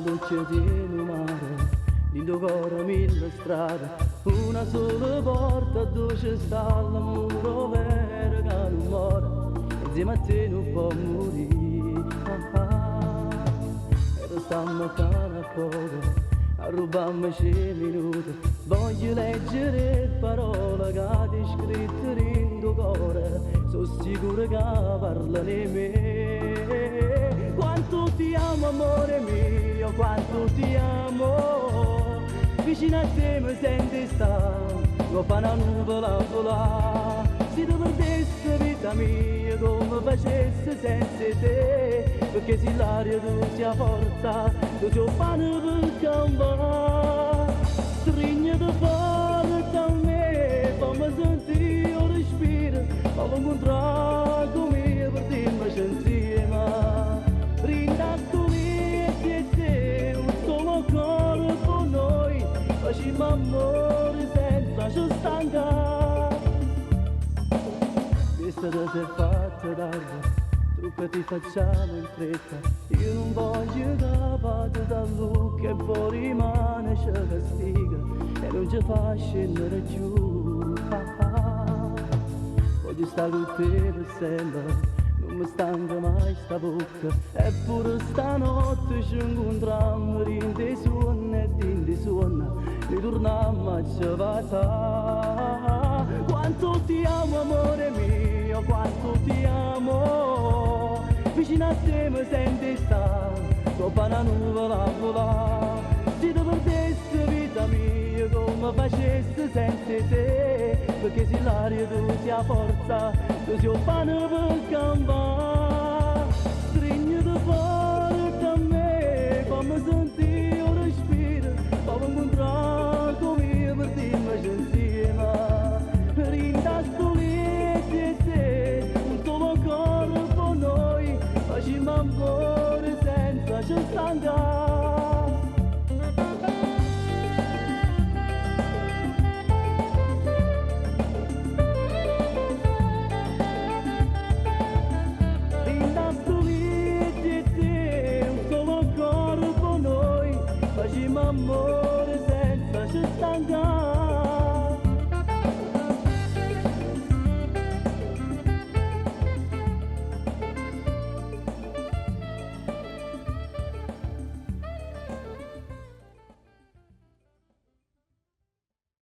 non c'è di mare, il cuore mille strade, una sola porta dove c'è sta l'amore vero che non muore, insieme a te non può morire. E stiamo a fare a poco, a rubarmi 5 minuti, voglio leggere parole che ti scritte in tuo cuore, sono sicuro che parlano di me. Quanto ti amo amore mio, quanto ti amo, vicino a te mi senti stare, come fa una nuvola a volare. Se tu perdessi vita mia come facessi senza te, perché se l'aria tu sia forza, tu ti fanno per campare. Stringi da forte a me, fammi sentire il respiro, fammi incontrare con me per dirmi insieme. Rinascomi e te, un solo cuore con noi, facciamo amore senza ci stancare. Questa ti è fatta tardi, troppo ti facciamo in fretta, io non voglio che vada da lui che poi rimane ci castiga e non ci fa scendere giù. Voglio stare con te per sempre, non mi stanca mai sta bocca, eppure stanotte ci incontriamo in dei suoni e in dei suoni ritorniamo a ciabattà. Quanto ti amo amore mio, quanto ti amo, vicino a te mi senti stare, sopra una nuvola a volare. Se tu perdessi vita mia come facessi senza te, perché se l'aria tu sia forza, tu sei un pane per campare.